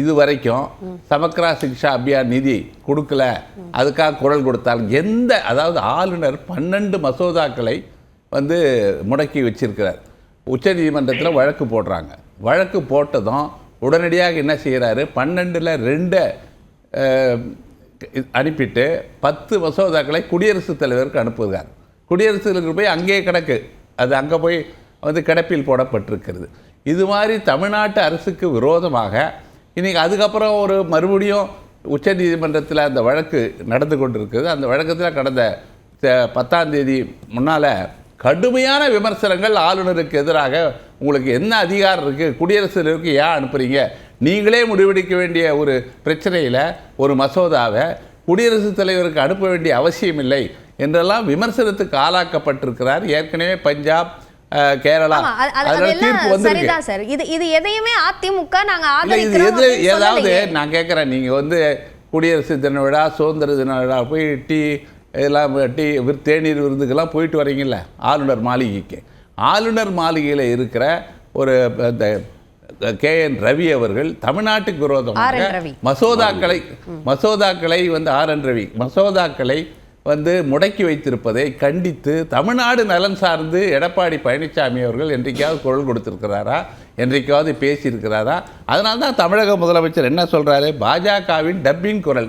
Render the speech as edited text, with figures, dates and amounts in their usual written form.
இது வரைக்கும் சமக்ரா சிக்ஷா அபியான் நிதி கொடுக்கல, அதுக்காக குரல் கொடுத்தாலும் அதாவது ஆளுநர் 12 மசோதாக்களை வந்து முடக்கி வச்சிருக்கிறார். உச்சநீதிமன்றத்தில் வழக்கு போடுறாங்க. வழக்கு போட்டதும் உடனடியாக என்ன செய்கிறாரு, 12ல் 2 அனுப்பிட்டு 10 மசோதாக்களை குடியரசுத் தலைவருக்கு அனுப்புகிறார். குடியரசுத் தலைவர் போய் அங்கேயே கிடக்கு, அது அங்கே போய் வந்து கிடப்பில் போடப்பட்டிருக்கிறது. இது மாதிரி தமிழ்நாட்டு அரசுக்கு விரோதமாக இன்றைக்கி அதுக்கப்புறம் ஒரு மறுபடியும் உச்சநீதிமன்றத்தில் அந்த வழக்கு நடந்து கொண்டிருக்கிறது. அந்த வழக்கத்தில் கடந்த 10ஆம் தேதி முன்னால் கடுமையான விமர்சனங்கள் ஆளுநருக்கு எதிராக. உங்களுக்கு என்ன அதிகாரம் இருக்குது, குடியரசுத் தலைவருக்கு ஏன் அனுப்புகிறீங்க, நீங்களே முடிவெடுக்க வேண்டிய ஒரு பிரச்சனையில் ஒரு மசோதாவை குடியரசுத் தலைவருக்கு அனுப்ப வேண்டிய அவசியம் இல்லை என்றெல்லாம் விமர்சனத்துக்கு ஆளாக்கப்பட்டிருக்கிறார். ஏற்கனவே பஞ்சாப், கேரளா தீர்ப்பு வந்திருக்கு. இது எதையுமே அதிமுக ஏதாவது நான் கேட்குறேன், நீங்கள் வந்து குடியரசு தின விழா, சுதந்திர தின விழா போய் இதெல்லாம் தேநீர் விருந்துக்கெல்லாம் போயிட்டு வரீங்கல்ல ஆளுநர் மாளிகைக்கு. ஆளுநர் மாளிகையில் இருக்கிற ஒரு KN ரவி அவர்கள் தமிழ்நாட்டுக்கு விரோதமாக மசோதாக்களை வந்து RN ரவி மசோதாக்களை வந்து முடக்கி வைத்திருப்பதை கண்டித்து தமிழ்நாடு நலன் சார்ந்து எடப்பாடி பழனிசாமி அவர்கள் என்றைக்காவது குரல் கொடுத்திருக்கிறாரா, என்றைக்காவது பேசியிருக்கிறாரா? அதனால தான் தமிழக முதலமைச்சர் என்ன சொல்கிறாரு, பாஜகவின் டப்பிங் குரல்